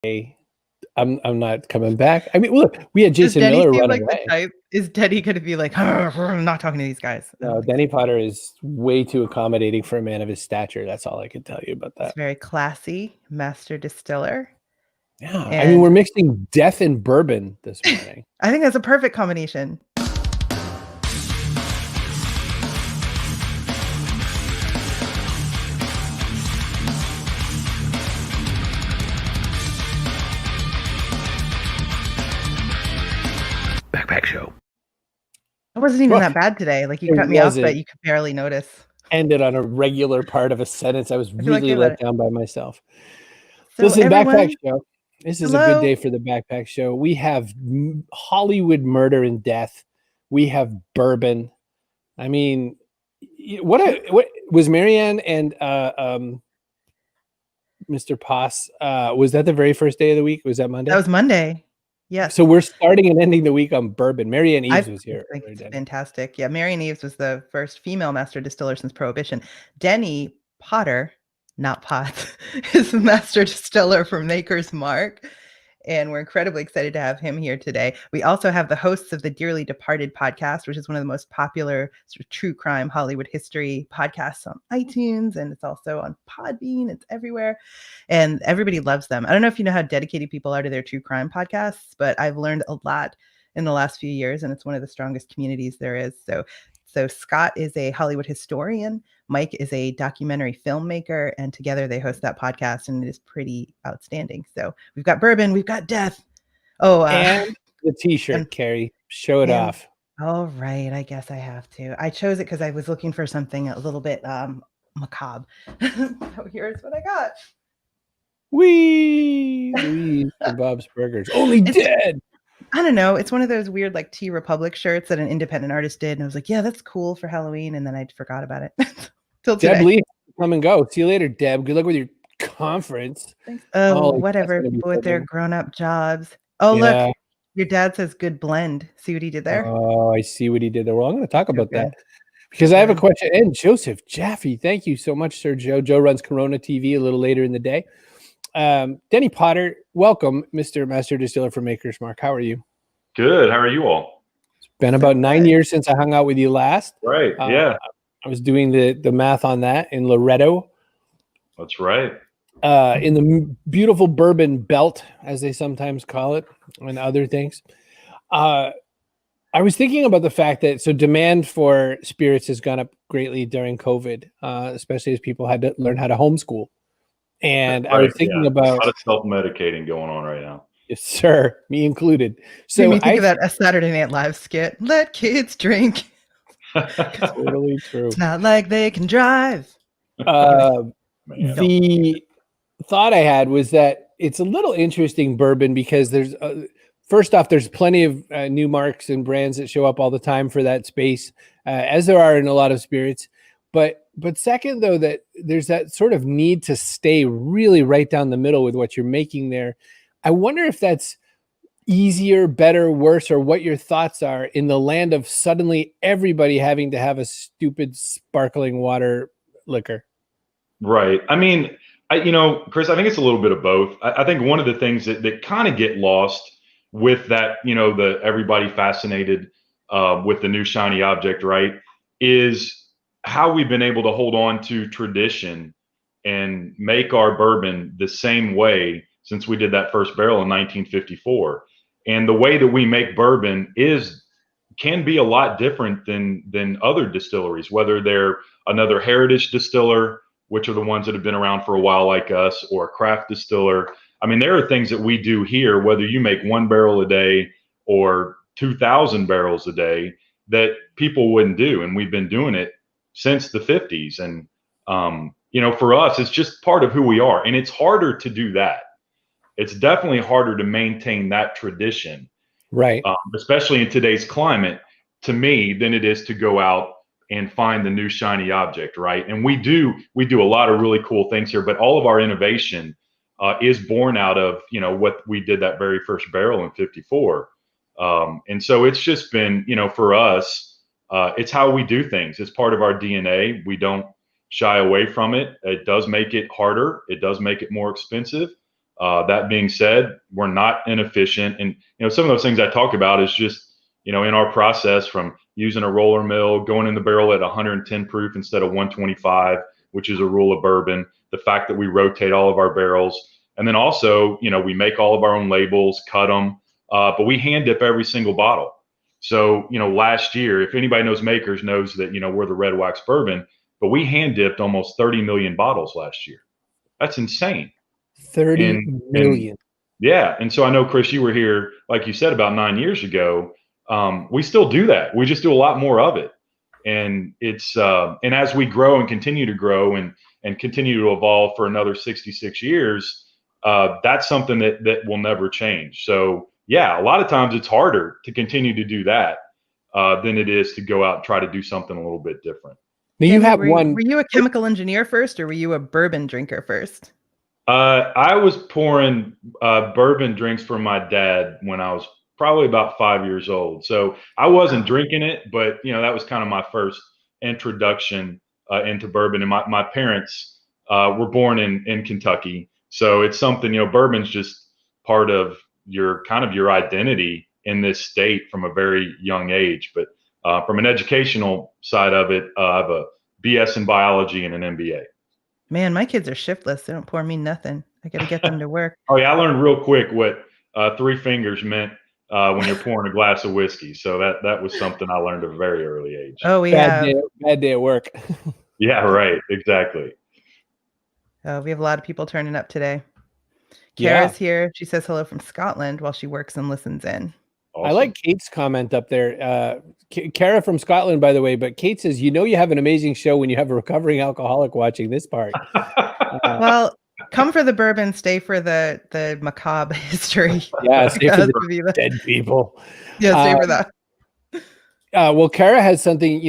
I'm not coming back. I mean, look, we had Does Jason Denny Miller seem run like away. the type? Is Denny going to be like, I'm not talking to these guys? No, Denny Potter is way too accommodating for a man of his stature. That's all I can tell you about that. He's very classy, master distiller. Yeah, I mean, we're mixing death and bourbon this morning. I think that's a perfect combination. Backpack show. It wasn't even that bad today. Like, you cut me off, but you could barely notice. Ended on a regular part of a sentence. I was really let down by myself. So listen, Backpack show. This is a good day for the Backpack show. We have Hollywood murder and death. We have bourbon. I mean, what was Marianne and Mr. Poss? Was that the very first day of the week? Was that Monday? That was Monday. Yes. So we're starting and ending the week on bourbon. Marianne Eaves was here. Fantastic. Yeah, Marianne Eaves was the first female master distiller since Prohibition. Denny Potter, not Potts, is the master distiller from Maker's Mark. And we're incredibly excited to have him here today. We also have the hosts of the Dearly Departed podcast, which is one of the most popular sort of true crime Hollywood history podcasts on iTunes. And it's also on Podbean. It's everywhere. And everybody loves them. I don't know if you know how dedicated people are to their true crime podcasts, but I've learned a lot in the last few years. And it's one of the strongest communities there is. So Scott is a Hollywood historian. Mike is a documentary filmmaker, and together they host that podcast, and it is pretty outstanding. So we've got bourbon, we've got death. And the T-shirt, Carrie, show it off. All right, I guess I have to. I chose it because I was looking for something a little bit macabre. So here's what I got. Wee Bob's Burgers. Only dead. I don't know. It's one of those weird like Tea Republic shirts that an independent artist did. And I was like, yeah, that's cool for Halloween. And then I forgot about it. Till today. Deb Lee, come and go. See you later, Deb. Good luck with your conference. Thanks. Oh, whatever. With their grown-up jobs. Oh, yeah. Look. Your dad says good blend. See what he did there? Oh, I see what he did there. Well, I'm going to talk about that because I have a question. And Joseph Jaffe, thank you so much, Sir Joe. Joe runs Corona TV a little later in the day. Denny Potter, welcome, Mr. Master Distiller from Maker's Mark. How are you? Good. How are you all? It's been about 9 years since I hung out with you last. Right. Yeah. I was doing the math on that in Loretto. That's right. In the beautiful bourbon belt, as they sometimes call it, and other things. I was thinking about the fact that demand for spirits has gone up greatly during COVID, especially as people had to learn how to homeschool. And I was thinking about a lot of self-medicating going on right now. Yes, sir, me included. So you think of that a Saturday Night Live skit. Let kids drink. Totally true. It's not like they can drive. The thought I had was that it's a little interesting bourbon because there's first off, there's plenty of new marks and brands that show up all the time for that space, as there are in a lot of spirits. But second, though, that there's that sort of need to stay really right down the middle with what you're making there. I wonder if that's easier, better, worse, or what your thoughts are in the land of suddenly everybody having to have a stupid sparkling water liquor. Right. I mean, Chris, I think it's a little bit of both. I think one of the things that kind of get lost with that, the everybody fascinated with the new shiny object, right, is how we've been able to hold on to tradition and make our bourbon the same way since we did that first barrel in 1954. And the way that we make bourbon can be a lot different than other distilleries, whether they're another heritage distiller, which are the ones that have been around for a while like us, or a craft distiller. I mean, there are things that we do here, whether you make 1 barrel a day or 2,000 barrels a day, that people wouldn't do. And we've been doing it since the 50s. And, for us, it's just part of who we are. And it's harder to do that. It's definitely harder to maintain that tradition. Right. Especially in today's climate, to me, than it is to go out and find the new shiny object. Right. And we do a lot of really cool things here, but all of our innovation is born out of, what we did that very first barrel in 54. And so it's just been, for us, it's how we do things. It's part of our DNA. We don't shy away from it. It does make it harder. It does make it more expensive. That being said, we're not inefficient. And, some of those things I talk about is just, in our process, from using a roller mill, going in the barrel at 110 proof instead of 125, which is a rule of bourbon, the fact that we rotate all of our barrels. And then also, we make all of our own labels, cut them, but we hand dip every single bottle. So, last year, if anybody knows Makers knows that, we're the red wax bourbon, but we hand dipped almost 30 million bottles last year. That's insane. 30 million. Yeah. And so I know, Chris, you were here, like you said, about 9 years ago. We still do that. We just do a lot more of it. And it's, and as we grow and continue to grow and continue to evolve for another 66 years, that's something that will never change. So yeah, a lot of times it's harder to continue to do that than it is to go out and try to do something a little bit different. Now you have Were you a chemical engineer first, or were you a bourbon drinker first? I was pouring bourbon drinks for my dad when I was probably about 5 years old. So I wasn't drinking it, but that was kind of my first introduction into bourbon. And my parents were born in Kentucky, so it's something, bourbon's just part of your identity in this state from a very young age. But from an educational side of it, I have a BS in biology and an MBA. Man, my kids are shiftless. They don't pour me nothing. I got to get them to work. Oh yeah, I learned real quick what 3 fingers meant when you're pouring a glass of whiskey. So that was something I learned at a very early age. Oh, bad day at work. Yeah, right. Exactly. We have a lot of people turning up today. Yeah. Kara's here. She says hello from Scotland while she works and listens in. Awesome. I like Kate's comment up there. Kara from Scotland, by the way, but Kate says, you have an amazing show when you have a recovering alcoholic watching this part. Well, come for the bourbon, stay for the macabre history. Yeah, stay for the dead people. Yeah, stay for that. Well, Kara has something,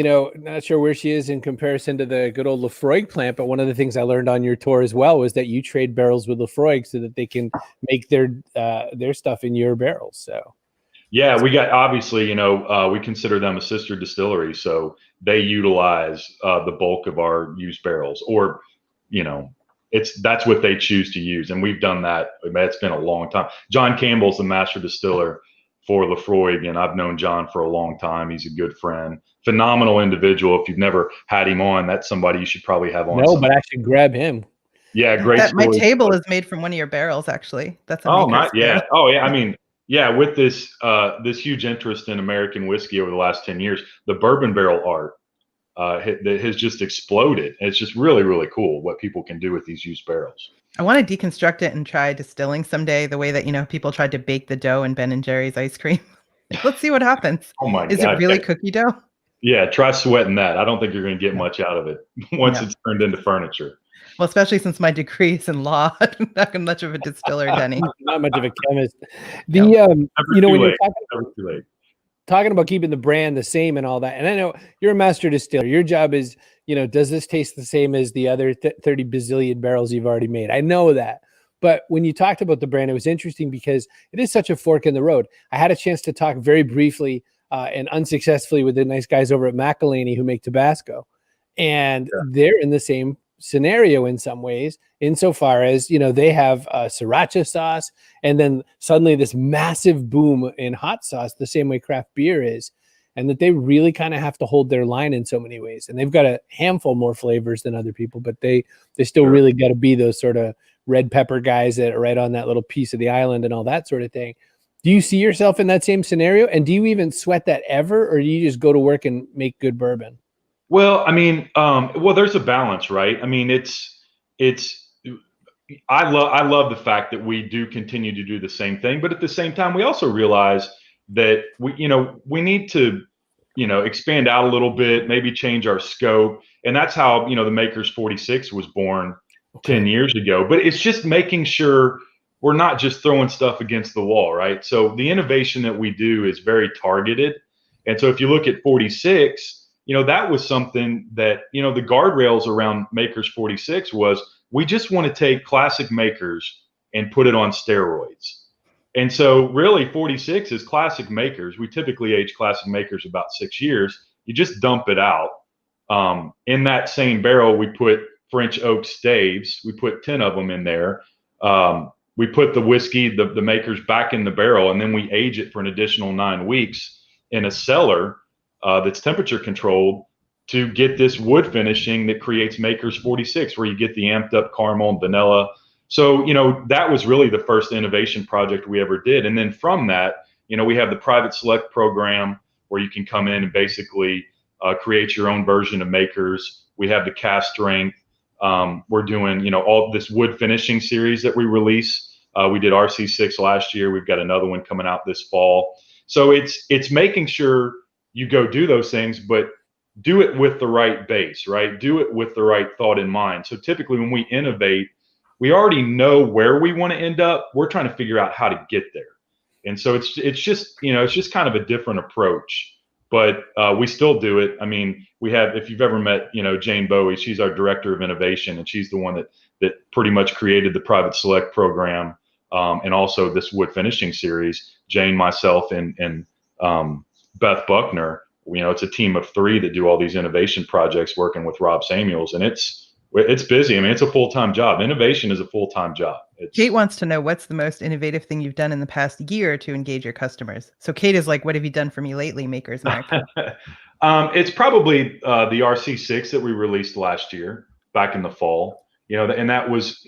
not sure where she is in comparison to the good old Lefroy plant, but one of the things I learned on your tour as well was that you trade barrels with Lefroy so that they can make their stuff in your barrels. So. Yeah, we got, obviously, we consider them a sister distillery, so they utilize the bulk of our used barrels, or, that's what they choose to use. And we've done that. It's been a long time. John Campbell's the master distiller for Lefroy. Again, I've known John for a long time. He's a good friend, phenomenal individual. If you've never had him on, that's somebody you should probably have on. No, but I should grab him. Yeah, great. My table is made from one of your barrels, actually. That's yeah. Oh, yeah. I mean, yeah, with this huge interest in American whiskey over the last 10 years, the bourbon barrel art that has just exploded. It's just really, really cool what people can do with these used barrels. I want to deconstruct it and try distilling someday, the way that, people tried to bake the dough in Ben & Jerry's ice cream. Let's see what happens. Oh my God. Is it really cookie dough? Yeah, try sweating that. I don't think you're going to get much out of it once it's turned into furniture. Well, especially since my degree is in law, I'm not much of a distiller, Denny. Not much of a chemist. When you're talking about keeping the brand the same and all that, and I know you're a master distiller. Your job is, does this taste the same as the other 30 bazillion barrels you've already made? I know that. But when you talked about the brand, it was interesting because it is such a fork in the road. I had a chance to talk very briefly and unsuccessfully with the nice guys over at McElhaney who make Tabasco. And they're in the same scenario in some ways, insofar as, they have sriracha sauce, and then suddenly this massive boom in hot sauce, the same way craft beer is, and that they really kind of have to hold their line in so many ways. And they've got a handful more flavors than other people, but they still really got to be those sort of red pepper guys that are right on that little piece of the island and all that sort of thing. Do you see yourself in that same scenario? And do you even sweat that ever, or do you just go to work and make good bourbon? Well, I mean, there's a balance, right? I mean, I love the fact that we do continue to do the same thing, but at the same time, we also realize that we need to, expand out a little bit, maybe change our scope. And that's how, the Makers 46 was born 10 years ago, but it's just making sure we're not just throwing stuff against the wall, right? So the innovation that we do is very targeted. And so if you look at 46, that was something that, the guardrails around Makers 46 was, we just want to take classic Makers and put it on steroids. And so really 46 is classic Makers. We typically age classic Makers about 6 years. You just dump it out. In that same barrel, we put French oak staves. We put 10 of them in there. we put the whiskey, the makers back in the barrel, and then we age it for an additional 9 weeks in a cellar that's temperature controlled to get this wood finishing that creates Maker's 46, where you get the amped up caramel and vanilla. So, that was really the first innovation project we ever did. And then from that, we have the private select program where you can come in and basically create your own version of Makers. We have the cast strength. We're doing, all this wood finishing series that we release. We did RC6 last year. We've got another one coming out this fall. So it's making sure you go do those things, but do it with the right base, right? Do it with the right thought in mind. So typically when we innovate, we already know where we want to end up. We're trying to figure out how to get there. And so it's just kind of a different approach, but we still do it. I mean, we have, if you've ever met, Jane Bowie, she's our director of innovation, and she's the one that pretty much created the private select program, and also this wood finishing series. Jane, myself, and Beth Buckner. It's a team of 3 that do all these innovation projects, working with Rob Samuels, and it's busy. I mean, it's a full-time job. Innovation is a full-time job. Kate wants to know, what's the most innovative thing you've done in the past year to engage your customers? So Kate is like, what have you done for me lately, Maker's Mark? It's probably the RC6 that we released last year, back in the fall. And that was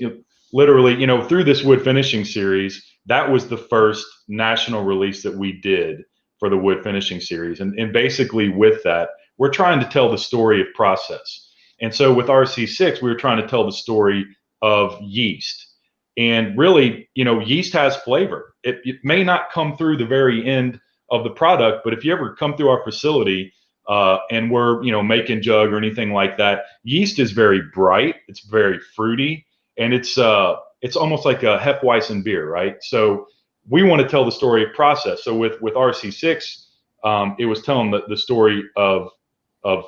literally, through this wood finishing series, that was the first national release that we did for the wood finishing series. And basically with that, we're trying to tell the story of process. And so with RC6, we were trying to tell the story of yeast. And really, yeast has flavor. It may not come through the very end of the product, but if you ever come through our facility and we're, making jug or anything like that, yeast is very bright, it's very fruity, and it's almost like a Hefeweizen beer, right? So we want to tell the story of process. So with RC6, it was telling the story of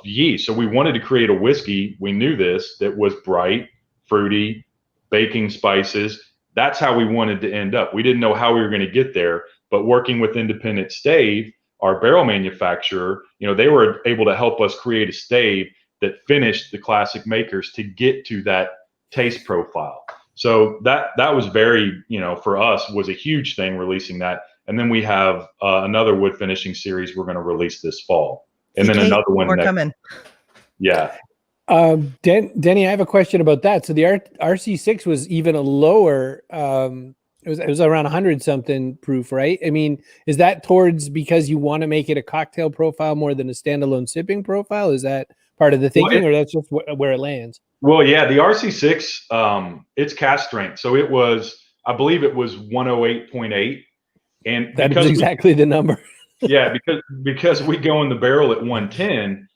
yeast. So we wanted to create a whiskey, we knew this, that was bright, fruity, baking spices. That's how we wanted to end up. We didn't know how we were going to get there, but working with Independent Stave, our barrel manufacturer, they were able to help us create a stave that finished the classic Makers to get to that taste profile. So that was very, for us, was a huge thing, releasing that. And then we have another wood finishing series we're going to release this fall. And then another one more coming. Yeah. Denny, I have a question about that. So the RC6 was even a lower, it was around 100 something proof, right? I mean, is that towards because you want to make it a cocktail profile more than a standalone sipping profile? Is that part of the thinking, or that's just where it lands? Well, yeah, the RC6, it's cast strength. So it was, I believe it was 108.8. And that is exactly the number. Yeah, because we go in the barrel at 110,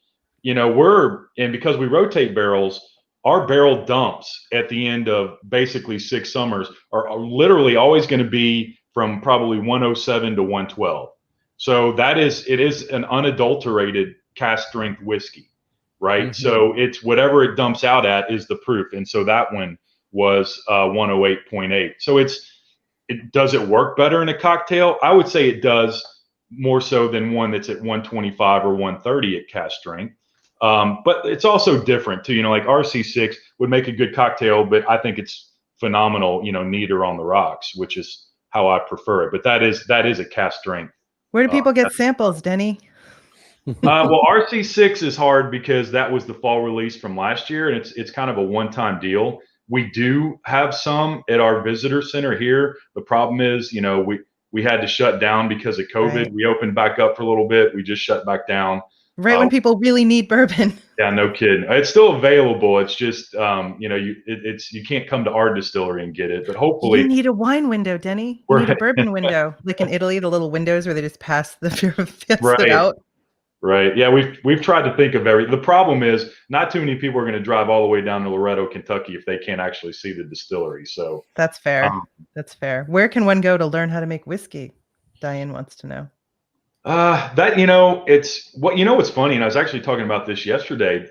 because we rotate barrels, our barrel dumps at the end of basically 6 summers are literally always going to be from probably 107 to 112. So it is an unadulterated cast strength whiskey, right? Mm-hmm. So it's whatever it dumps out at is the proof. And so that one was 108.8. So does it work better in a cocktail? I would say it does, more so than one that's at 125 or 130 at cast strength. But it's also different too. Like RC6 would make a good cocktail, but I think it's phenomenal, neater on the rocks, which is how I prefer it. But that is a cast strength. Where do people get samples, Denny? Well, RC6 is hard because that was the fall release from last year, and it's kind of a one-time deal. We do have some at our visitor center here. The problem is, we had to shut down because of COVID. Right. We opened back up for a little bit. We just shut back down. Right when people really need bourbon. Yeah, no kidding. It's still available. It's just, you can't come to our distillery and get it. But hopefully, you need a wine window, Denny. You need a bourbon window, like in Italy, the little windows where they just pass it out. Right. Yeah, we've tried to think of the problem is not too many people are going to drive all the way down to Loretto, Kentucky if they can't actually see the distillery. So that's fair. That's fair. Where can one go to learn how to make whiskey? Diane wants to know. It's what's funny, and I was actually talking about this yesterday.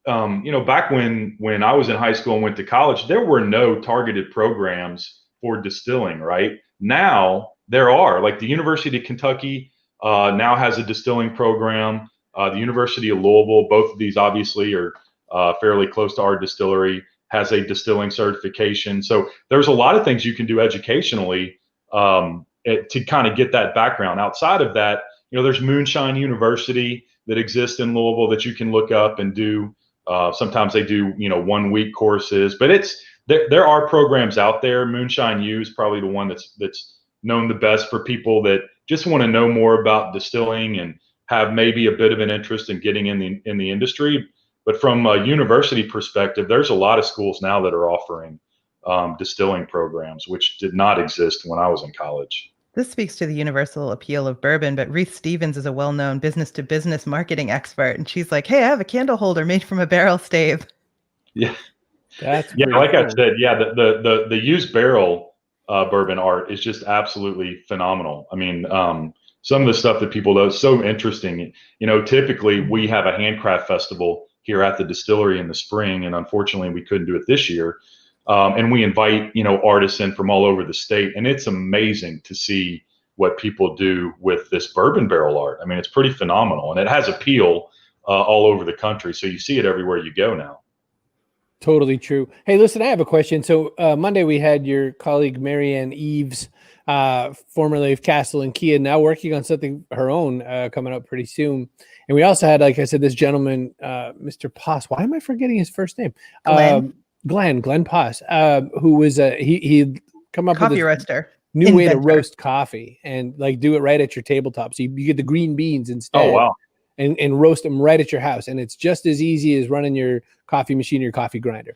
Back when I was in high school and went to college, there were no targeted programs for distilling. Right now, there are. Like the University of Kentucky now has a distilling program. The University of Louisville, both of these obviously are fairly close to our distillery, has a distilling certification. So there's a lot of things you can do educationally to kind of get that background. Outside of that, there's Moonshine University that exists in Louisville that you can look up and do. Sometimes they do 1 week courses, but there are programs out there. Moonshine U is probably the one that's known the best for people that just want to know more about distilling and have maybe a bit of an interest in getting in the industry. But from a university perspective, there's a lot of schools now that are offering distilling programs, which did not exist when I was in college. This speaks to the universal appeal of bourbon, but Ruth Stevens is a well-known business-to-business marketing expert, and she's like, hey, I have a candle holder made from a barrel stave. Yeah. That's like cool. I said, the used barrel bourbon art is just absolutely phenomenal. I mean, some of the stuff that people do is so interesting. Typically we have a handcraft festival here at the distillery in the spring, and unfortunately we couldn't do it this year. And we invite, artists in from all over the state, and it's amazing to see what people do with this bourbon barrel art. I mean, it's pretty phenomenal, and it has appeal all over the country. So you see it everywhere you go now. Totally true. Hey, listen, I have a question. So Monday we had your colleague Marianne Eves, formerly of Castle and Kia, now working on something her own coming up pretty soon. And we also had, like I said, this gentleman, Mr. Poss. Why am I forgetting his first name? Glenn Poss, who was he'd come up coffee with a roaster, new way to roast coffee and like do it right at your tabletop. So you get the green beans instead. Oh, wow. And roast them right at your house. And it's just as easy as running your coffee machine or your coffee grinder.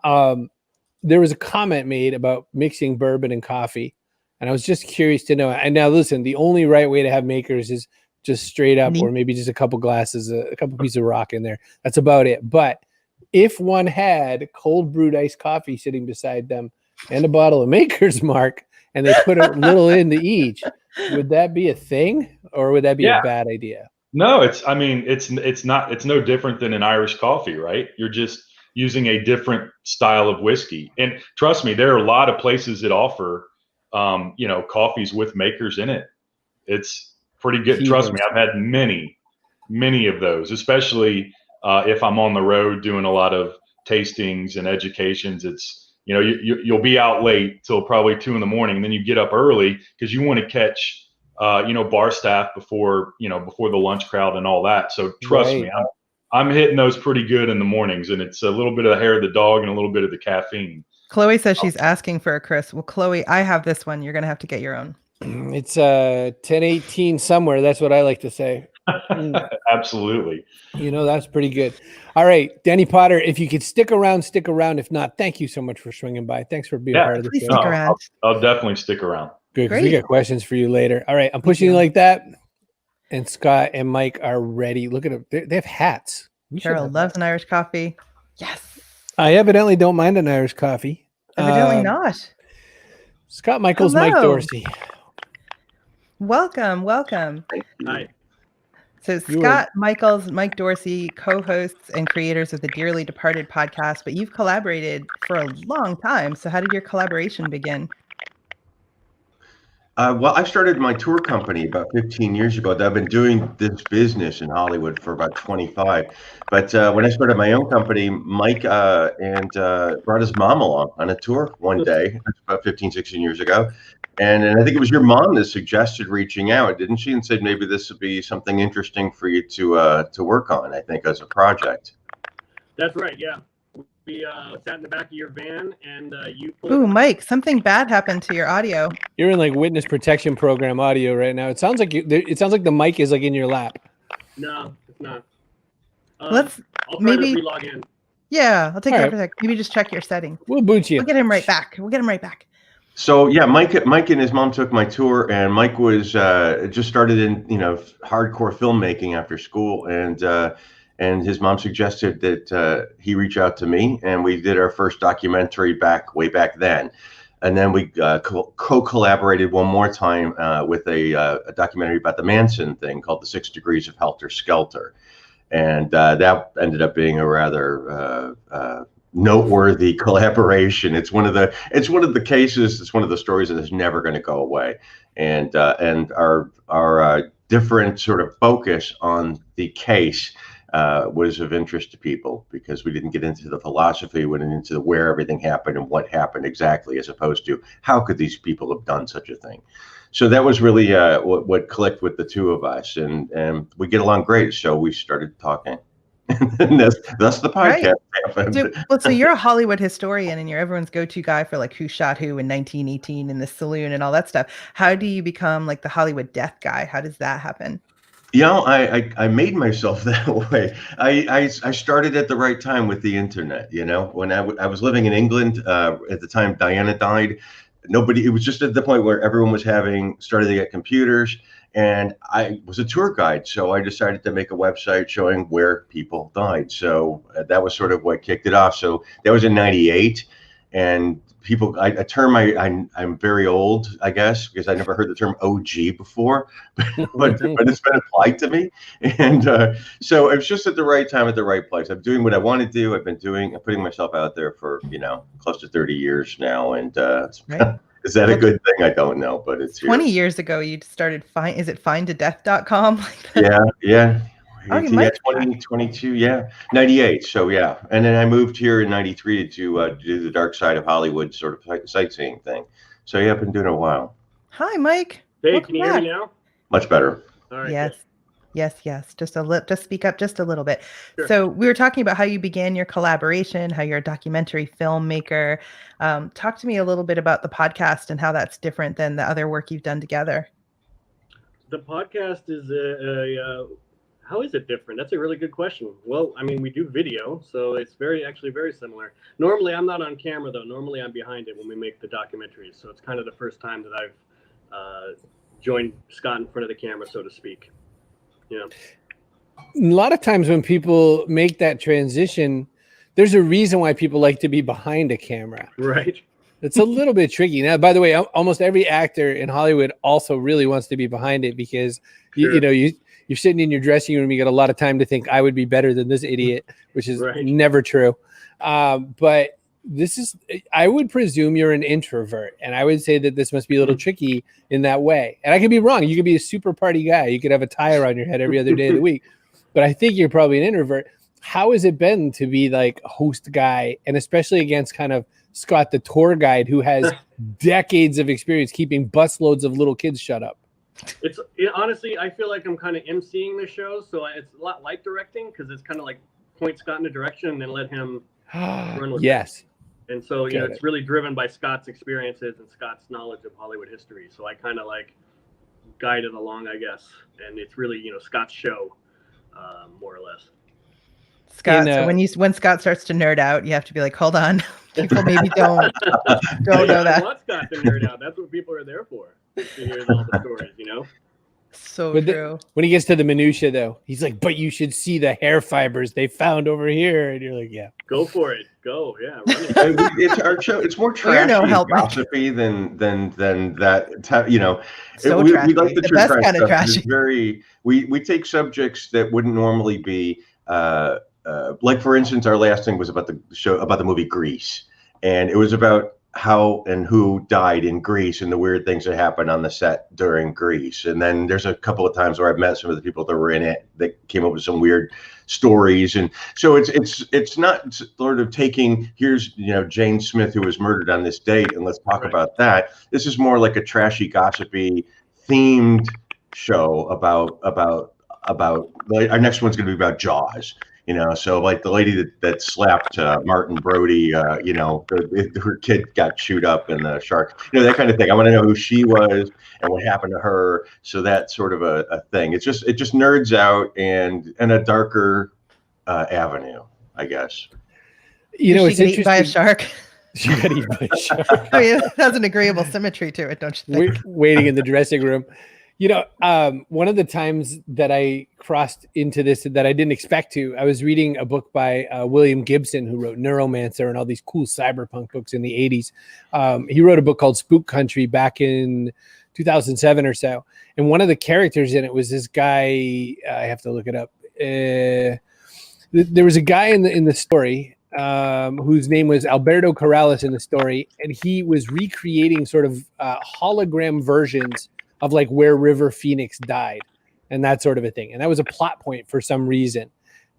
There was a comment made about mixing bourbon and coffee. And I was just curious to know. And now listen, the only right way to have makers is just straight up, or maybe just a couple glasses, a couple pieces of rock in there. That's about it. But if one had cold brewed iced coffee sitting beside them and a bottle of Maker's Mark, and they put a little into each, would that be a thing, or would that be a bad idea? No, it's no different than an Irish coffee, right? You're just using a different style of whiskey. And trust me, there are a lot of places that offer, coffees with makers in it. It's pretty good. Trust me, I've had many of those, especially if I'm on the road doing a lot of tastings and educations. It's, you'll be out late till probably 2 a.m, and then you get up early because you want to catch bar staff before the lunch crowd and all that. So trust me, I'm hitting those pretty good in the mornings, and it's a little bit of the hair of the dog and a little bit of the caffeine. Chloe says she's asking for a Chris. Well, Chloe, I have this one. You're going to have to get your own. It's 1018 somewhere. That's what I like to say. Absolutely. That's pretty good. All right, Denny Potter, if you could stick around. If not, thank you so much for swinging by. Thanks for being part of the show. Stick around. I'll definitely stick around. Good, because we got questions for you later. All right, I'm pushing you like that. And Scott and Mike are ready. Look at them. They have hats. Carol loves an Irish coffee. Yes. I evidently don't mind an Irish coffee. Evidently not. Scott Michaels, Hello. Mike Dorsey. Welcome. Hi. So Scott Michaels, Mike Dorsey, co-hosts and creators of the Dearly Departed podcast, but you've collaborated for a long time. So how did your collaboration begin? Well, I started my tour company about 15 years ago. I've been doing this business in Hollywood for about 25. But when I started my own company, Mike brought his mom along on a tour one day, about 15, 16 years ago. And I think it was your mom that suggested reaching out, didn't she? And said, maybe this would be something interesting for you to work on, I think, as a project. That's right, yeah. We sat in the back of your van, and you. Ooh, Mike, something bad happened to your audio. You're in like witness protection program audio right now. It sounds like the mic is like in your lap. No, it's not. I'll try to re-log in. Yeah, I'll take it for a sec. Maybe just check your settings. We'll boot you. We'll get him right back. So yeah, Mike and his mom took my tour, and Mike was just started in hardcore filmmaking after school, and his mom suggested that he reach out to me, and we did our first documentary way back then. And then we co-collaborated one more time with a documentary about the Manson thing called The 6 Degrees of Helter Skelter. And that ended up being a rather noteworthy collaboration. It's one of the cases, it's one of the stories that is never going to go away. And our different sort of focus on the case was of interest to people, because we didn't get into the philosophy, we went into where everything happened and what happened exactly, as opposed to how could these people have done such a thing. So that was really what clicked with the two of us, and we get along great. So we started talking, and that's the podcast happened. So you're a Hollywood historian, and you're everyone's go-to guy for like who shot who in 1918 in the saloon and all that stuff. How do you become like the Hollywood death guy? How does that happen? You know, I made myself that way. I started at the right time with the internet. You know, when I was living in England at the time Diana died, it was just at the point where everyone was started to get computers, and I was a tour guide. So I decided to make a website showing where people died. So that was sort of what kicked it off. So that was in '98. And people, I'm very old, I guess, because I never heard the term OG before, but it's been applied to me. And so it was just at the right time, at the right place. I'm doing what I want to do. I'm putting myself out there for, close to 30 years now. And Right. Is that a good thing? I don't know, but it's 20 years ago you started is it findtodeath.com? Yeah. Okay, Yeah, 2022, yeah, 98. So yeah, and then I moved here in '93 to do the dark side of Hollywood sort of sightseeing thing. So yeah, I've been doing it a while. Hi, Mike. Hey, Welcome can you hear me now? Much better. All right. Yes. Good. Yes. Just speak up just a little bit. Sure. So we were talking about how you began your collaboration, how you're a documentary filmmaker. Talk to me a little bit about the podcast and how that's different than the other work you've done together. The podcast is how is it different? That's a really good question. Well, I mean, we do video, so it's actually very similar. Normally, I'm not on camera, though. Normally, I'm behind it when we make the documentaries. So it's kind of the first time that I've joined Scott in front of the camera, so to speak. Yeah. A lot of times when people make that transition, there's a reason why people like to be behind a camera. Right. It's a little bit tricky. Now, by the way, almost every actor in Hollywood also really wants to be behind it, because Sure. you're sitting in your dressing room, you get a lot of time to think, I would be better than this idiot, which is Right. never true. But I would presume you're an introvert, and I would say that this must be a little tricky in that way. And I could be wrong. You could be a super party guy. You could have a tie around your head every other day of the week, but I think you're probably an introvert. How has it been to be like a host guy, and especially against kind of Scott, the tour guide, who has decades of experience keeping busloads of little kids shut up? Honestly, I feel like I'm kind of emceeing the show, so it's a lot like directing, because it's kind of like point Scott in a direction and then let him run with Yes. it. And so, Got it's really driven by Scott's experiences and Scott's knowledge of Hollywood history. So I kind of like guide it along, I guess. And it's really, Scott's show, more or less. Scott, so when Scott starts to nerd out, you have to be like, hold on. People maybe don't know that. I want Scott to nerd out. That's what people are there for, to hear all the stories, So But true. When he gets to the minutia, though, he's like, but you should see the hair fibers they found over here. And you're like, yeah. Go for it. Go. Yeah. Run it. It's our show. It's more Well, you're trashy, no help, Mike. gossipy than that. So we trashy. like the The true best crime kind of stuff. It's trashy. we take subjects that wouldn't normally be like, for instance, our last thing was about the movie Grease, and it was about how and who died in Greece and the weird things that happened on the set during Greece. And then there's a couple of times where I've met some of the people that were in it that came up with some weird stories. And so it's not sort of taking, here's, Jane Smith who was murdered on this date, and let's talk about that. This is more like a trashy, gossipy themed show about like, our next one's going to be about Jaws. So like the lady that slapped Martin Brody, her kid got chewed up in the shark, that kind of thing. I want to know who she was and what happened to her. So that's sort of a thing. It just nerds out and a darker avenue, I guess. It's she get eaten by a shark. She got eaten by a shark. I mean, it has an agreeable symmetry to it, don't you think? Waiting in the dressing room. One of the times that I crossed into this that I didn't expect to, I was reading a book by William Gibson, who wrote Neuromancer and all these cool cyberpunk books in the 80s. He wrote a book called Spook Country back in 2007 or so. And one of the characters in it was this guy, I have to look it up. There was a guy in the story whose name was Alberto Corrales in the story. And he was recreating sort of hologram versions of like where River Phoenix died and that sort of a thing. And that was a plot point for some reason.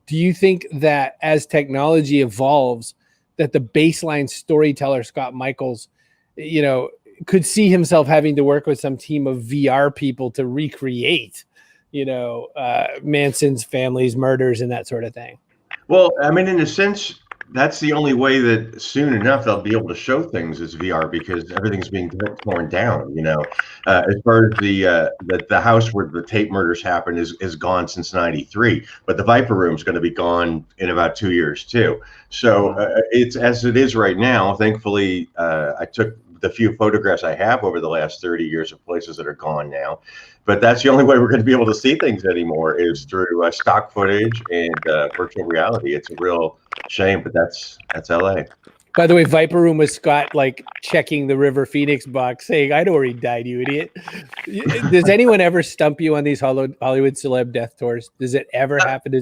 do you think that as technology evolves, that the baseline storyteller, Scott Michaels, could see himself having to work with some team of VR people to recreate, Manson's family's murders and that sort of thing? Well, I mean, in a sense, that's the only way that soon enough they'll be able to show things as VR, because everything's being torn down. As far as the house where the tape murders happened is gone since '93, but the Viper Room is going to be gone in about 2 years too. So it's as it is right now. Thankfully, I took the few photographs I have over the last 30 years of places that are gone now. But that's the only way we're going to be able to see things anymore is through stock footage and virtual reality. It's a real shame, but that's LA. By the way, Viper Room was Scott checking the River Phoenix box saying, "I'd already died, you idiot." Does anyone ever stump you on these Hollywood celeb death tours? Does it ever happen?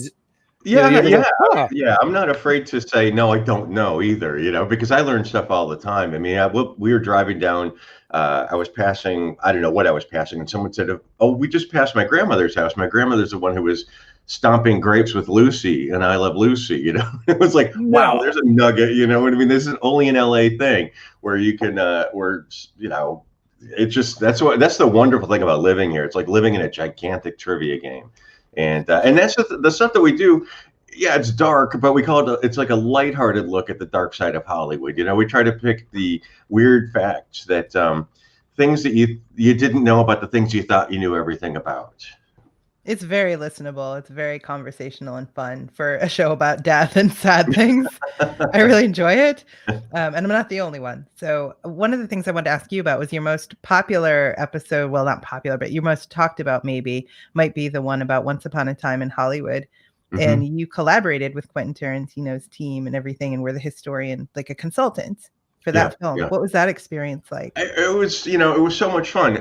Yeah. I'm not afraid to say, no, I don't know either, because I learn stuff all the time. I mean, we were driving down, I was passing, I don't know what I was passing, and someone said, "Oh, we just passed my grandmother's house. My grandmother's the one who was stomping grapes with Lucy, and I love Lucy." It was like, wow, there's a nugget. You know what I mean? This is only an LA thing where you can, it's just, that's the wonderful thing about living here. It's like living in a gigantic trivia game. And that's the stuff that we do. Yeah, it's dark, but we call it, it's like a lighthearted look at the dark side of Hollywood. We try to pick the weird facts, that things that you didn't know about the things you thought you knew everything about. It's very listenable. It's very conversational and fun for a show about death and sad things. I really enjoy it. And I'm not the only one. So one of the things I wanted to ask you about was your most popular episode. Well, not popular, but your most talked about might be the one about Once Upon a Time in Hollywood. Mm-hmm. And you collaborated with Quentin Tarantino's team and everything, and were the historian, like a consultant for that film. Yeah. What was that experience like? It was, it was so much fun.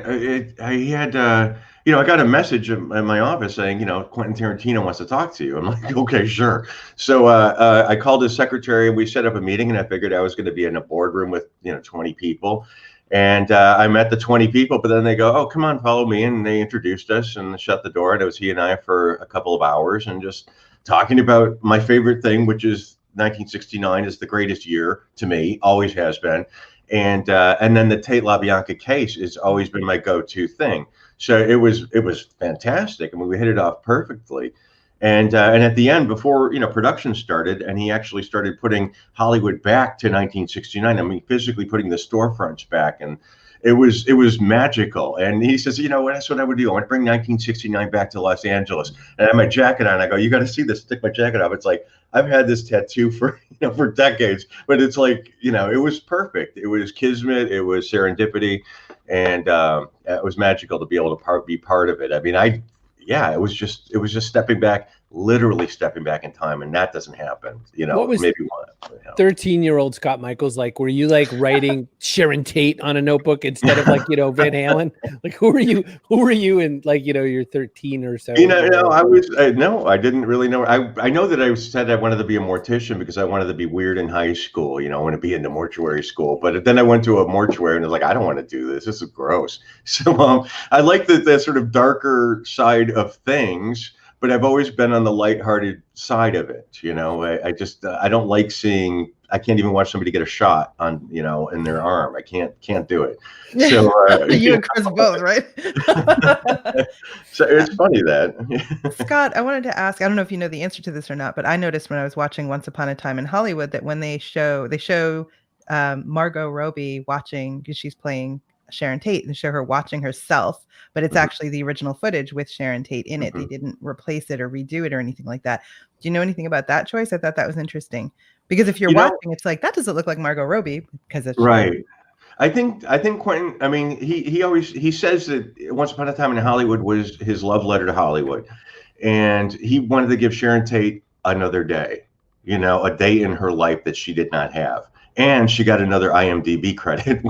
He had, I got a message in my office saying, Quentin Tarantino wants to talk to you. I'm like, okay, sure. So I called his secretary and we set up a meeting, and I figured I was going to be in a boardroom with, 20 people. And I met the 20 people, but then they go, "Oh, come on, follow me." And they introduced us and shut the door. And it was he and I for a couple of hours and just talking about my favorite thing, which is 1969 is the greatest year to me, always has been. And then the Tate LaBianca case has always been my go-to thing. So it was fantastic. I mean, we hit it off perfectly. And at the end, before production started, and he actually started putting Hollywood back to 1969. I mean, physically putting the storefronts back, and it was magical. And he says, that's what I would do. I would bring 1969 back to Los Angeles. And I had my jacket on. I go, "You got to see this." Stick my jacket off. It's like I've had this tattoo for decades, but it's like it was perfect. It was kismet. It was serendipity, and it was magical to be able to be part of it. I mean, it was just stepping back, literally stepping back in time, and that doesn't happen. What was maybe 13-year-old Scott Michaels like? Were you writing Sharon Tate on a notebook instead of Van Halen? Who were you in you're 13 or so? I didn't really know. I know that I said I wanted to be a mortician because I wanted to be weird in high school. I want to be in the mortuary school. But then I went to a mortuary and I was like, I don't want to do this. This is gross. So I like the sort of darker side of things, but I've always been on the lighthearted side of it. I just I don't like seeing. I can't even watch somebody get a shot on in their arm. I can't do it. So you and Chris both, right? So it's funny that. Scott, I wanted to ask. I don't know if you know the answer to this or not, but I noticed when I was watching Once Upon a Time in Hollywood that when they show Margot Robbie watching, because she's playing Sharon Tate, and show her watching herself, but it's actually the original footage with Sharon Tate in it. They didn't replace it or redo it or anything like that. Do you know anything about that choice? I thought that was interesting, because if you're watching, it's like, that doesn't look like Margot Robbie because it's right. I think Quentin, I mean, he says that Once Upon a Time in Hollywood was his love letter to Hollywood, and he wanted to give Sharon Tate another day, a day in her life that she did not have. And she got another IMDb credit,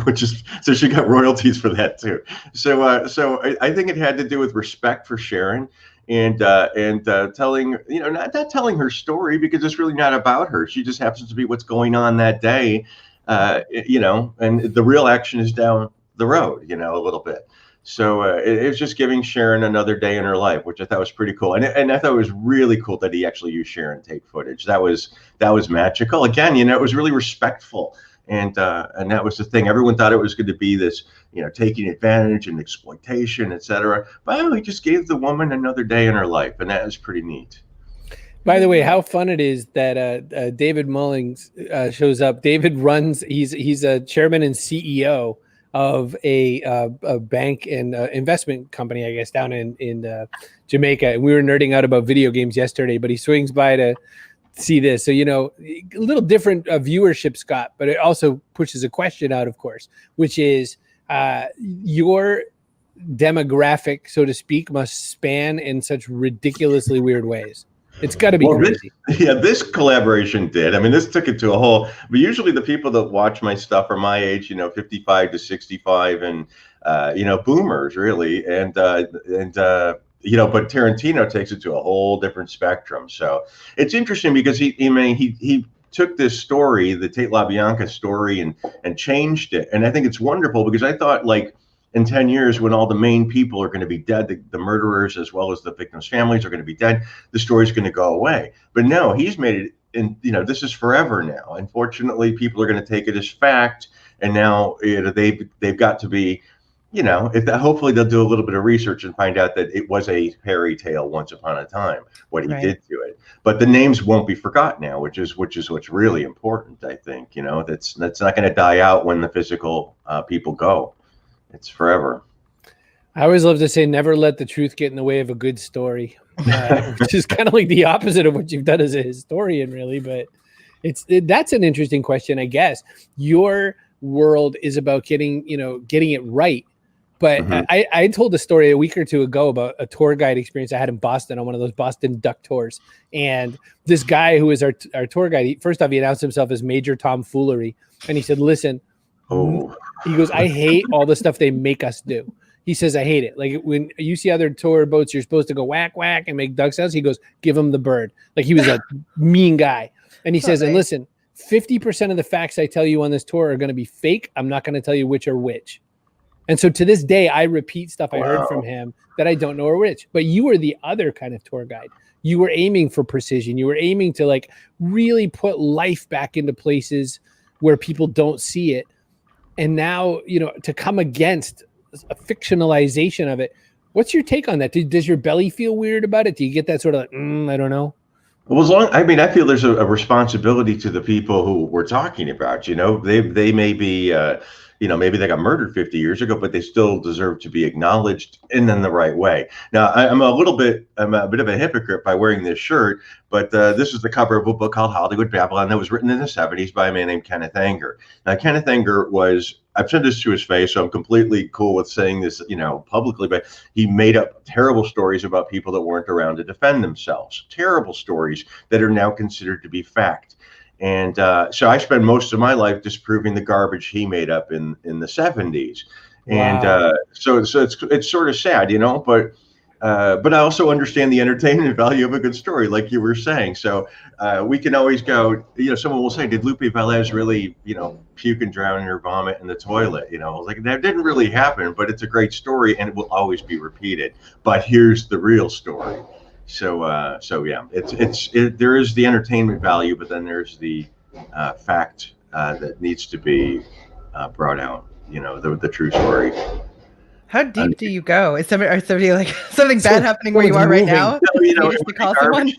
so she got royalties for that too. So I think it had to do with respect for Sharon and telling, not telling her story, because it's really not about her. She just happens to be what's going on that day, and the real action is down the road, a little bit. So it was just giving Sharon another day in her life, which I thought was pretty cool. And I thought it was really cool that he actually used Sharon tape footage. That was magical. Again, it was really respectful. And that was the thing. Everyone thought it was going to be this, taking advantage and exploitation, etc. But he just gave the woman another day in her life, and that was pretty neat. By the way, how fun it is that David Mullings shows up. David runs. He's a chairman and CEO of a bank and investment company, I guess, down in Jamaica. And we were nerding out about video games yesterday, but he swings by to see this. So, a little different viewership, Scott, but it also pushes a question out, of course, which is your demographic, so to speak, must span in such ridiculously weird ways. It's got to be crazy. This collaboration did. I mean, this took it to a whole. But usually, the people that watch my stuff are my age, 55 to 65, and boomers, really. And but Tarantino takes it to a whole different spectrum. So it's interesting because he took this story, the Tate LaBianca story, and changed it. And I think it's wonderful because I thought, like, in 10 years, when all the main people are going to be dead, the murderers as well as the victims' families are going to be dead, the story's going to go away. But no, he's made it, and this is forever now. Unfortunately, people are going to take it as fact, and now they've got to be, hopefully they'll do a little bit of research and find out that it was a fairy tale once upon a time, what he did to it. But the names won't be forgotten now, which is what's really important. I think that's not going to die out when the physical people go. It's forever. I always love to say, never let the truth get in the way of a good story, which is kind of like the opposite of what you've done as a historian, really. But that's an interesting question, I guess. Your world is about getting it right. But I told a story a week or two ago about a tour guide experience I had in Boston on one of those Boston Duck tours. And this guy who is our tour guide, first off, he announced himself as Major Tomfoolery. And he said, listen, he goes, I hate all the stuff they make us do. He says, I hate it. Like when you see other tour boats, you're supposed to go whack, whack and make duck sounds. He goes, give him the bird. Like he was a mean guy. And he says, and listen, 50% of the facts I tell you on this tour are going to be fake. I'm not going to tell you which are which. And so to this day, I repeat stuff I heard from him that I don't know are which. But you were the other kind of tour guide. You were aiming for precision. You were aiming to like really put life back into places where people don't see it. And now, to come against a fictionalization of it, what's your take on that? Does your belly feel weird about it? Do you get that sort of like, I don't know? Well, I feel there's a responsibility to the people who we're talking about. They may be, maybe they got murdered 50 years ago, but they still deserve to be acknowledged and in the right way. Now, I'm a bit of a hypocrite by wearing this shirt, but this is the cover of a book called Hollywood Babylon that was written in the 70s by a man named Kenneth Anger. Now, Kenneth Anger I've said this to his face, so I'm completely cool with saying this, publicly, but he made up terrible stories about people that weren't around to defend themselves. Terrible stories that are now considered to be fact. And so I spend most of my life disproving the garbage he made up in the 70s. And so it's sort of sad, but I also understand the entertainment value of a good story, like you were saying. So we can always go, someone will say, did Lupe Velez really, puke and drown in her vomit in the toilet? Like that didn't really happen, but it's a great story and it will always be repeated. But here's the real story. So yeah, there is the entertainment value, but then there's the fact that needs to be brought out, the true story. How deep do you go? Is somebody like something bad happening where you are right now? You just call someone?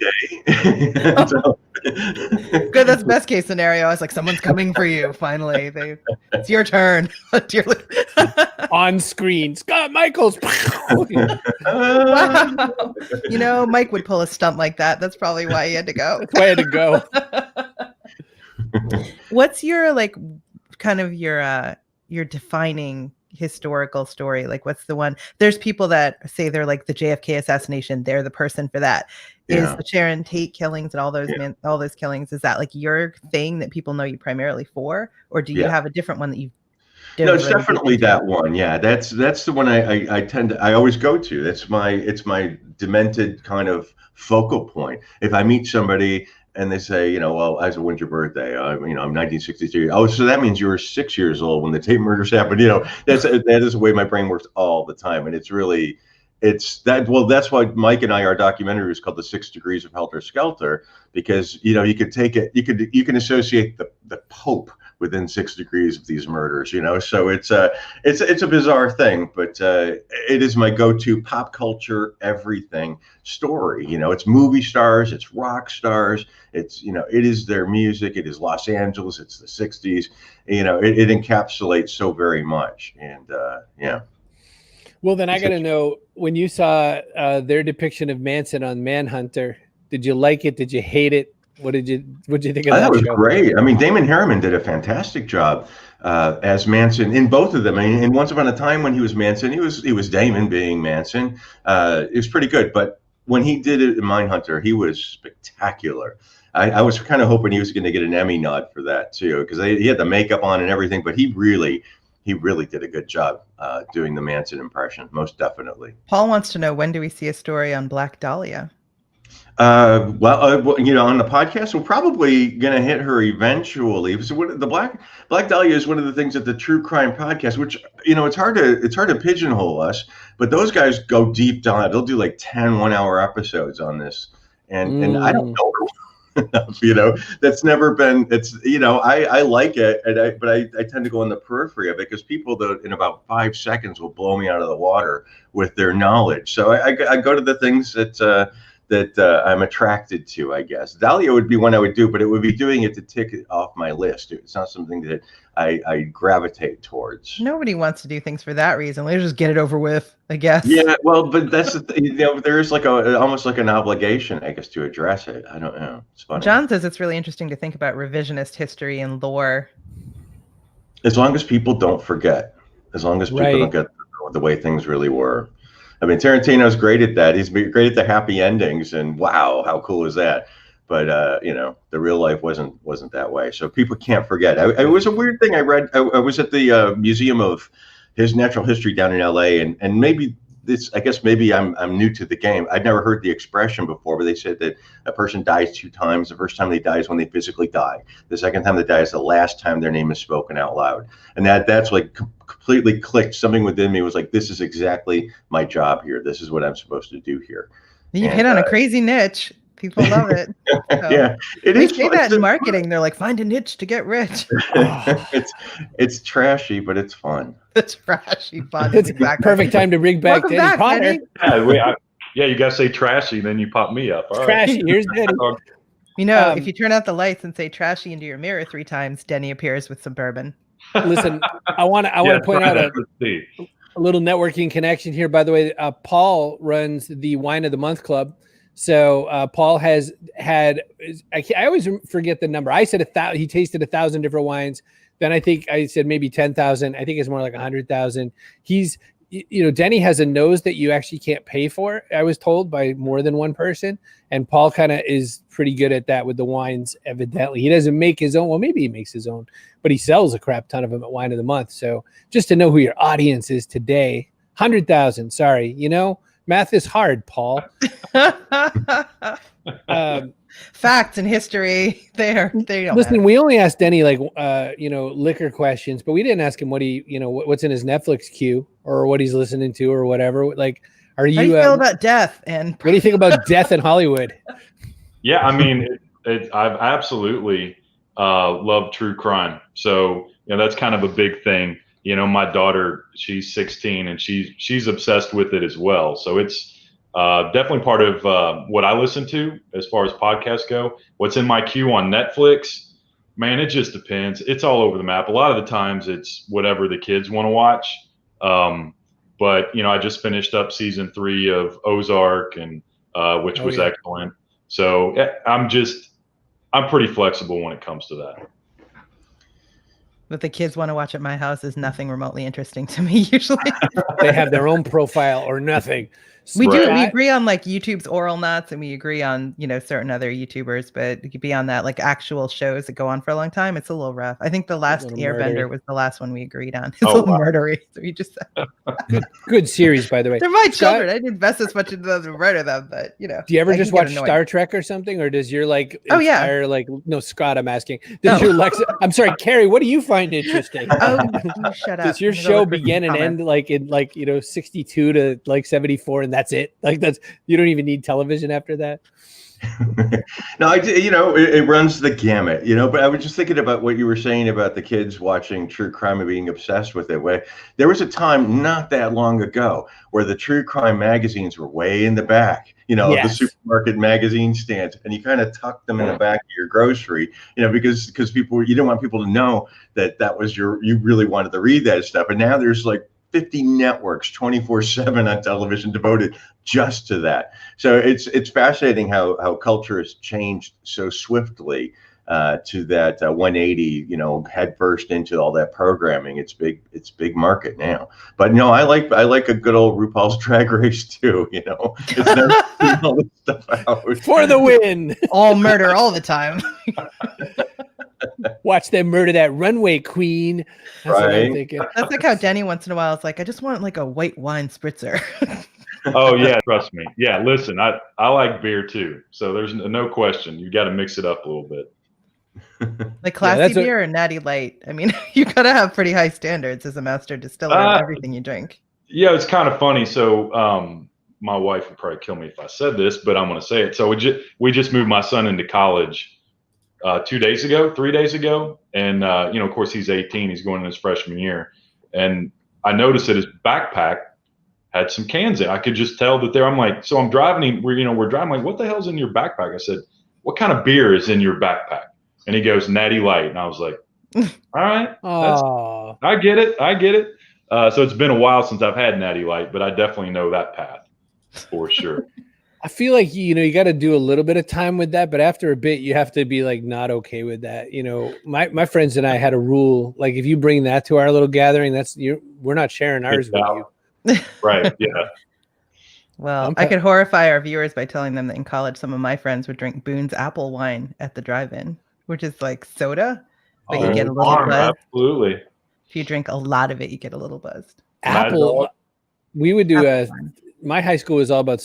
Good, that's best case scenario. I was like, someone's coming for you. Finally, it's your turn. On screen, Scott Michaels. Wow. Mike would pull a stunt like that. That's probably why he had to go. That's why I had to go. What's your kind of your defining historical story? Like, what's the one? There's people that say they're like the JFK assassination. They're the person for that. Is the Sharon Tate killings and all those killings? Is that like your thing that people know you primarily for, or do you have a different one that you? No, it's definitely that one. Yeah, that's the one I always go to. It's my demented kind of focal point. If I meet somebody and they say, well, as when's your birthday? I'm 1963. Oh, so that means you were 6 years old when the Tate murders happened. That is the way my brain works all the time, and it's really. It's that. Well, that's why Mike and our documentary is called The 6 Degrees of Helter Skelter, because you could take it, you can associate the Pope within 6 degrees of these murders. So it's a bizarre thing, but it is my go-to pop culture everything story. It's movie stars, it's rock stars, it's it is their music, it is Los Angeles, it's the 60s. It encapsulates so very much, and yeah. Well, then I got to know, when you saw their depiction of Manson on Manhunter, did you like it? Did you hate it? What did you think of that? That was show? great. I mean, Damon Harriman did a fantastic job as Manson in both of them. I mean, in Once Upon a Time, when he was Manson, he was Damon being Manson. It was pretty good. But when he did it in Mindhunter, he was spectacular. I was kind of hoping he was going to get an Emmy nod for that too, because he had the makeup on and everything. But he really did a good job doing the Manson impression, most definitely. Paul wants to know, when do we see a story on Black Dahlia? On the podcast, we're probably going to hit her eventually. So the Black Dahlia is one of the things at the True Crime Podcast, which, it's hard to pigeonhole us, but those guys go deep down. They'll do like 10 1-hour episodes on this. And I don't know enough, that's never been, I like it, but I tend to go on the periphery of it, because people that in about 5 seconds will blow me out of the water with their knowledge. So I go to the things that I'm attracted to, I guess. Dahlia would be one I would do, but it would be doing it to tick it off my list. It's not something that I gravitate towards. Nobody wants to do things for that reason. Let's just get it over with, I guess. Yeah, well, but that's the thing, there is almost like an obligation, I guess, to address it. I don't know. It's funny. John says it's really interesting to think about revisionist history and lore. As long as people don't forget. As long as people don't get the way things really were. I mean, Tarantino's great at that. He's great at the happy endings, and wow, how cool is that? But the real life wasn't that way. So people can't forget. It was a weird thing I read. I was at the Museum of His Natural History down in LA, and maybe this, I guess maybe I'm new to the game. I'd never heard the expression before, but they said that a person dies 2 times. The first time they die is when they physically die. The second time they die is the last time their name is spoken out loud. And that's like completely clicked. Something within me was like, this is exactly my job here. This is what I'm supposed to do here. You've hit on a crazy niche. People love it. So, yeah, they say that in marketing. They're like, find a niche to get rich. It's trashy, but it's fun. It's trashy fun. It's exactly perfect time to bring back Denny Potter. Yeah, you gotta say trashy, then you pop me up. All trashy. Right. Here's Denny. If you turn out the lights and say trashy into your mirror 3 times, Denny appears with some bourbon. Listen, I want to point out a little networking connection here. By the way, Paul runs the Wine of the Month Club. So Paul has had, I always forget the number. I said 1,000. He tasted 1,000 different wines. Then I think I said maybe 10,000. I think it's more like 100,000. He's, Denny has a nose that you actually can't pay for, I was told, by more than one person. And Paul kind of is pretty good at that with the wines, evidently. He doesn't make his own. Well, maybe he makes his own, but he sells a crap ton of them at Wine of the Month. So just to know who your audience is today, 100,000. Sorry, math is hard, Paul. Facts and history, they don't listen matter. We only asked Denny liquor questions, but we didn't ask him what's in his Netflix queue or what he's listening to or whatever. Like, how do you feel about death? And what do you think about death in Hollywood? Yeah, I mean, I've absolutely loved true crime. So that's kind of a big thing. My daughter, she's 16 and she's obsessed with it as well. So it's definitely part of what I listen to as far as podcasts go. What's in my queue on Netflix, man, it just depends. It's all over the map. A lot of the times it's whatever the kids want to watch. But I just finished up season 3 of Ozark, and which was excellent. So I'm pretty flexible when it comes to that. What the kids want to watch at my house is nothing remotely interesting to me, usually. They have their own profile or nothing. We do. We Scott? agree on like YouTube's Oral Nuts, and we agree on certain other YouTubers. But beyond that, like actual shows that go on for a long time, it's a little rough. I think the last little Airbender murdery. was the last one we agreed on. It's Oh, a little wow. murdery. So we just Good series, by the way. they're my Scott? children. I didn't invest as much into them to murder them, but Do you ever I just can get watch annoyed. Star Trek or something, or does your like Oh, yeah. inspire like no Scott? I'm asking. Does Oh. your Lexa? I'm sorry, Carrie. What do you find interesting? Oh, you shut up. Does your I'm gonna show look for begin and comments. end like in like 62 to like 74, and that's it? Like that's you don't even need television after that. No, it runs the gamut, but I was just thinking about what you were saying about the kids watching true crime and being obsessed with it. There was a time not that long ago where the true crime magazines were way in the back, of Yes. the supermarket magazine stands, and you kind of tucked them in the back of your grocery, because people, you didn't want people to know that was you really wanted to read that stuff. And now there's like 50 networks 24/7 on television devoted just to that. So it's fascinating how culture has changed so swiftly to that 180, head first into all that programming. It's big market now. But no, I like a good old RuPaul's Drag Race too. It's never seen all this stuff out. For the win. All murder all the time. Watch them murder that runway queen. That's what I'm Right. thinking. That's like how Denny once in a while is like, I just want like a white wine spritzer. Oh yeah, trust me. Yeah, listen, I like beer too, so there's no question. You got to mix it up a little bit. Like classy that's what- beer or natty light. I mean, you gotta have pretty high standards as a master distiller in everything you drink. Yeah, it's kind of funny. So my wife would probably kill me if I said this, but I'm going to say it. So we just moved my son into college 3 days ago, and of course he's 18. He's going in his freshman year, and I noticed that his backpack had some cans in it. I could just tell that there. I'm like, so I'm driving. We're driving. Like, what the hell's in your backpack? I said, what kind of beer is in your backpack? And he goes, Natty Light. And I was like, all right, Oh, I get it. So it's been a while since I've had Natty Light, but I definitely know that path for sure. I feel like you got to do a little bit of time with that, but after a bit, you have to be like not okay with that. My friends and I had a rule: like if you bring that to our little gathering, we're not sharing ours with you. Right? Yeah. Well, I could horrify our viewers by telling them that in college, some of my friends would drink Boone's apple wine at the drive-in, which is like soda, but you get a little buzzed. Absolutely. If you drink a lot of it, you get a little buzzed. Apple. We would do Apple wine. My high school was all about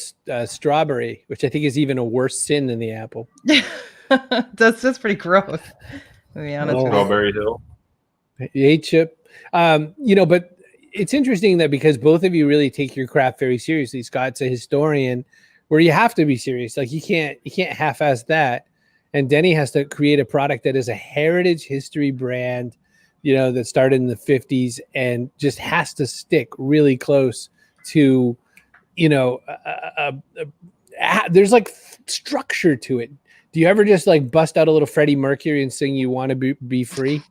strawberry, which I think is even a worse sin than the apple. That's just pretty gross. To be honest with you. Strawberry Hill. Hey, Chip. But it's interesting that because both of you really take your craft very seriously. Scott's a historian, where you have to be serious. Like you can't half-ass that. And Denny has to create a product that is a heritage history brand, that started in the 50s and just has to stick really close to, there's like structure to it. Do you ever just like bust out a little Freddie Mercury and sing "You Want to Be Free"?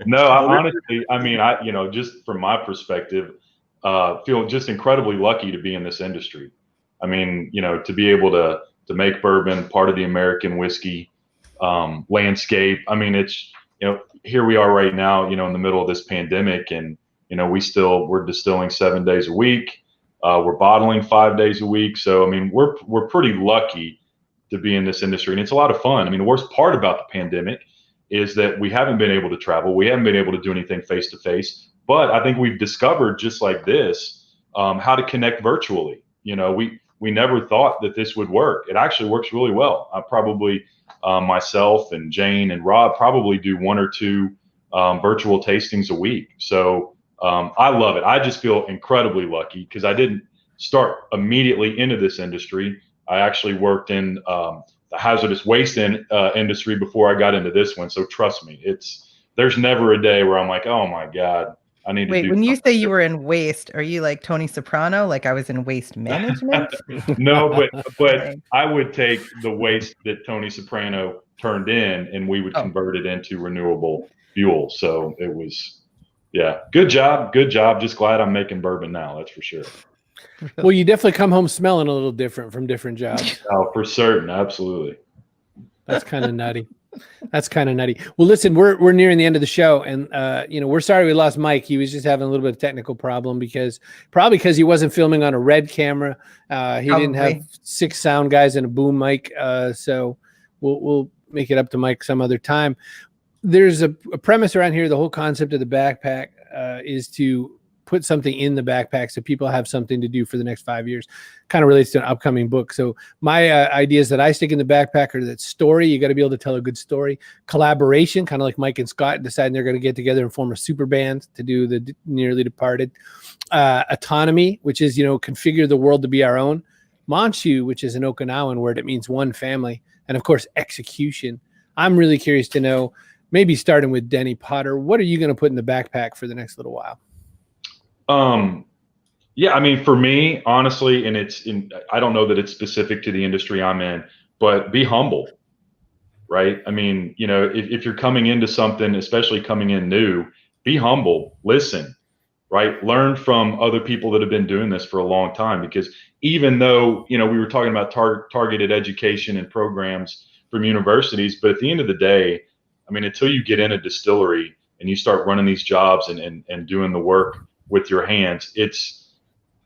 No, honestly, I mean, just from my perspective, feel just incredibly lucky to be in this industry. I mean, to be able to make bourbon, part of the American whiskey landscape. I mean, it's, here we are right now, in the middle of this pandemic, and, we're distilling 7 days a week. We're bottling 5 days a week. So, I mean, we're pretty lucky to be in this industry, and it's a lot of fun. I mean, the worst part about the pandemic is that we haven't been able to travel. We haven't been able to do anything face to face, but I think we've discovered, just like this, how to connect virtually. We never thought that this would work. It actually works really well. I probably, myself and Jane and Rob probably do 1 or 2 virtual tastings a week. So I love it. I just feel incredibly lucky because I didn't start immediately into this industry. I actually worked in the hazardous waste industry before I got into this one. So trust me, there's never a day where I'm like, oh my God, I need to Wait, do when you something say you were in waste, are you like Tony Soprano? Like I was in waste management? No, but I would take the waste that Tony Soprano turned in and we would convert it into renewable fuel. So it was, yeah, good job. Just glad I'm making bourbon now. That's for sure. Well, you definitely come home smelling a little different from different jobs. Oh, for certain. Absolutely. That's kind of nutty. That's kind of nutty. Well, listen, we're nearing the end of the show, and we're sorry we lost Mike. He was just having a little bit of technical problem because he wasn't filming on a red camera. He didn't have 6 sound guys and a boom mic. So we'll make it up to Mike some other time. There's a premise around here. The whole concept of the backpack is to put something in the backpack so people have something to do for the next 5 years. Kind of relates to an upcoming book. So my ideas that I stick in the backpack are that story. You got to be able to tell a good story. Collaboration, kind of like Mike and Scott deciding they're going to get together and form a super band to do the Nearly Departed. Autonomy, which is, configure the world to be our own. Manchu, which is an Okinawan word. It means one family. And of course, execution. I'm really curious to know, maybe starting with Denny Potter, what are you going to put in the backpack for the next little while? Yeah, I mean, for me, honestly, and I don't know that it's specific to the industry I'm in, but be humble, right? I mean, if you're coming into something, especially coming in new, be humble, listen, right? Learn from other people that have been doing this for a long time, because even though, we were talking about targeted education and programs from universities, but at the end of the day, I mean, until you get in a distillery and you start running these jobs and doing the work with your hands, it's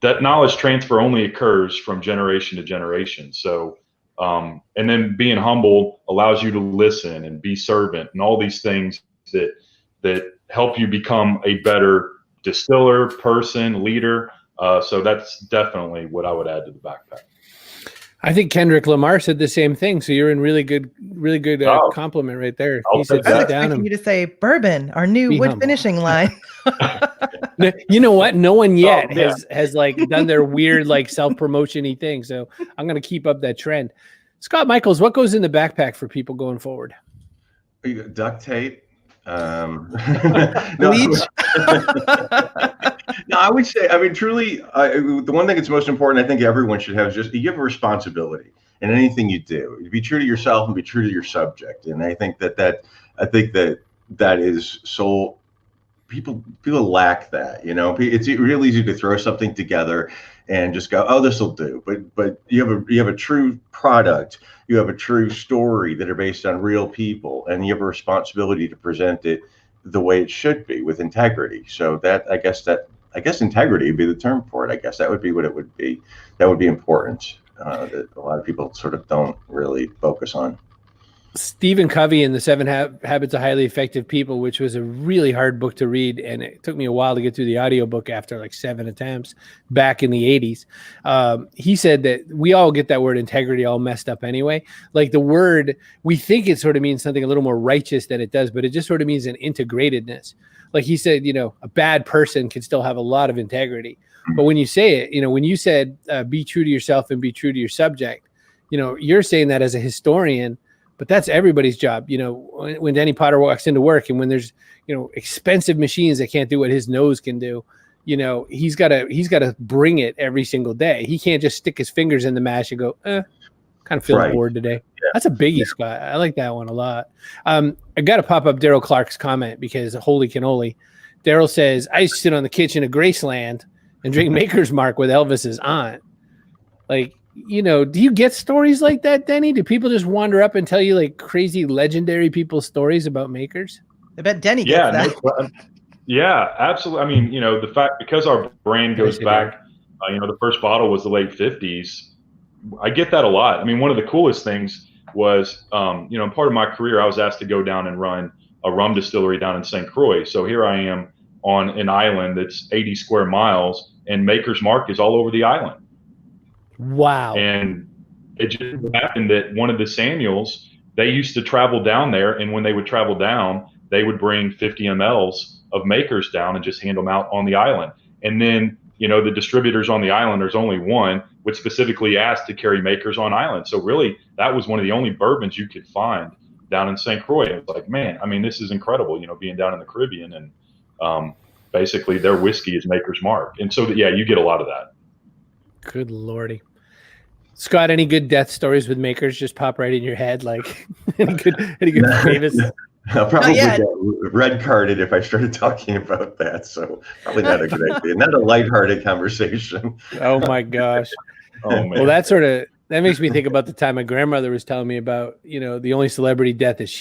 that knowledge transfer only occurs from generation to generation. So, and then being humble allows you to listen and be servant and all these things that help you become a better distiller, person, leader. So that's definitely what I would add to the backpack. I think Kendrick Lamar said the same thing. So you're in really good compliment right there. He said, I was expecting you to say bourbon, our new wood finishing line. You know what? No one yet has like done their weird like self-promotion-y thing. So I'm going to keep up that trend. Scott Michaels, what goes in the backpack for people going forward? Duct tape. Bleach. No, I would say, I mean, truly, the one thing that's most important, I think everyone should have, is just you have a responsibility in anything you do. Be true to yourself and be true to your subject. And I think that is so. People lack that. It's real easy to throw something together and just go, oh, this will do. But you have a true product. You have a true story that are based on real people, and you have a responsibility to present it the way it should be, with integrity. So I guess integrity would be the term for it. I guess that would be what it would be. That would be important. That a lot of people sort of don't really focus on. Stephen Covey in the 7 Habits of Highly Effective People, which was a really hard book to read, and it took me a while to get through the audiobook after like 7 attempts back in the 80s. He said that we all get that word integrity all messed up anyway. Like the word, we think it sort of means something a little more righteous than it does, but it just sort of means an integratedness. Like he said, a bad person can still have a lot of integrity. But when you say it, when you said be true to yourself and be true to your subject, you're saying that as a historian. But that's everybody's job. When Denny Potter walks into work and when there's, expensive machines that can't do what his nose can do, he's got to bring it every single day. He can't just stick his fingers in the mash and go, kind of feel bored today. Yeah. That's a biggie, Scott. I like that one a lot. I got to pop up Daryl Clark's comment because holy cannoli. Daryl says, I used to sit on the kitchen of Graceland and drink Maker's Mark with Elvis's aunt. Like, do you get stories like that, Denny? Do people just wander up and tell you like crazy legendary people's stories about makers? I bet Denny gets that. Yeah, absolutely. I mean, the fact, because our brand goes back, the first bottle was the late 50s. I get that a lot. I mean, one of the coolest things was, part of my career, I was asked to go down and run a rum distillery down in St. Croix. So here I am on an island that's 80 square miles, and Maker's Mark is all over the island. Wow. And it just happened that one of the Samuels, they used to travel down there, and when they would travel down, they would bring 50 mLs of Makers down and just hand them out on the island. And then, the distributors on the island, there's only one, would specifically ask to carry Makers on island. So really, that was one of the only bourbons you could find down in St. Croix. It's like, man, I mean, this is incredible, being down in the Caribbean, and basically their whiskey is Maker's Mark. And so, you get a lot of that. Good Lordy. Scott, any good death stories with Makers just pop right in your head? Like any good famous? I'll probably get red carded if I started talking about that. So probably not a good idea. Not a lighthearted conversation. Oh my gosh. Oh man. Well, that makes me think about the time my grandmother was telling me about, the only celebrity death is